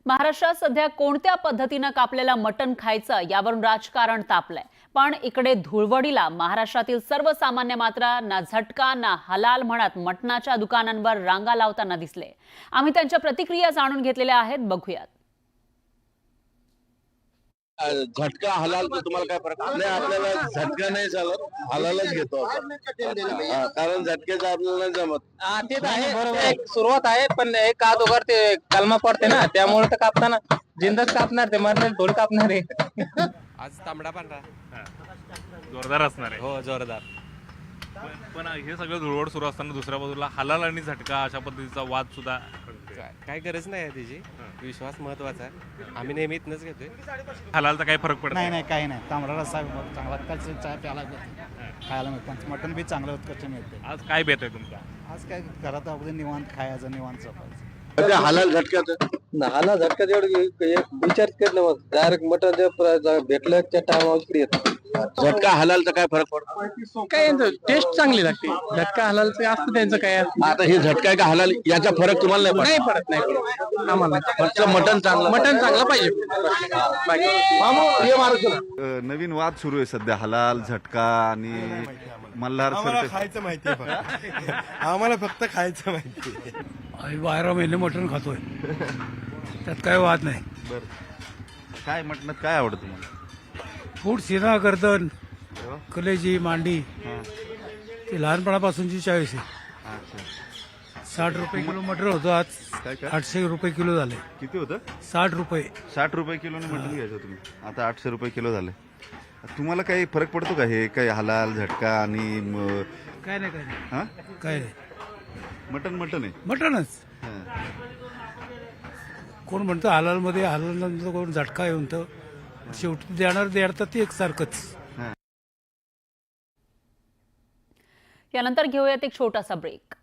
महाराष्ट्रात सध्या कोणत्या पद्धतीनं कापलेलं मटण खायचं यावरून राजकारण तापलंय। पण इकडे धुळवडीला महाराष्ट्रातील सर्वसामान्य मात्र ना झटका ना हलाल म्हणत मटणाच्या दुकानांवर रांगा लावताना दिसले। आम्ही त्यांच्या प्रतिक्रिया जाणून घेतलेल्या आहेत, बघूयात। झटका हलाल तर तुम्हाला काय फरक नाही? आपल्याला झटका नाही चालत, हलालच घेतो आपण। कारण झटक्याचं आपल्याला नाही जमत। ते तर आहे, एक सुरुवात आहे, पण एक अगोदर ते कलमा पडते ना, त्यामुळे तर कापताना जिंदाच कापणार, ते मरणार थोडी कापणार आहे। आज तांबडा पांढरा जोरदार असणार आहे। हो, जोरदार। पण हे सगळं धुळवड सुरू असताना दुसऱ्या बाजूला हलाल आणि झटका अशा पद्धतीचा वाद सुद्धा काय गरज नाही आहे त्याची, विश्वास महत्वाचा आहे। आम्ही नेहमी इथनच घेतोय। हलालचा काही फरक पडत नाही काही नाही। तांबडा रस्सा चांगला चाय प्यायला खायला मिळतं, मटण बी चांगलं उत्कृष्ट मिळते। आज काय बेत आहे तुमचा? आज काय घरात अगोदर निवांत खायचं, निवांत झोपायचं। हलाल झटक्याचं हलाल झटका विचार केलं मग डायरेक्ट मटन भेटलं त्या टायमावर इकडे येतं। झटका हलालचा काय फरक पडतो? काय टेस्ट चांगली लागते, झटका हलालचं असतं त्यांचं काय। आता हे झटका आहे का हलाल याचा फरक तुम्हाला नाही पडत नाही आम्हाला फक्त मटण चांगलं पाहिजे। नवीन वाद सुरू आहे सध्या, हलाल झटका आणि मल्हार खायचं माहिती आहे। आम्हाला फक्त खायचं माहिती आहे। आम्ही 12 महिने मटण खातोय, त्यात काय वाद नाही। बरं, काय मटणात काय आवडतं तुम्हाला? फूड शिरा, गर्दन, कलेजी, मांडी, ती लहानपणापासूनची चॉईस आहे। अच्छा, 60 रुपये किलो मटण होतं, आज 800 रुपये किलो झाले। किती होतं? 60 रुपये। 60 रुपये किलोने मटण घ्यायचं तुम्ही, आता 800 रुपये किलो झाले। तुम्हाला काही फरक पडतो का हे काही हलाल झटका आणि काय नाही हा काय नाही, मटण आहे मटणच। कोण म्हणतं हलाल मध्ये, हलाल नंतर कोण झटका आहे म्हणतं, शेवटी देणार ते एकसारखंच। यानंतर घेऊयात एक छोटासा ब्रेक।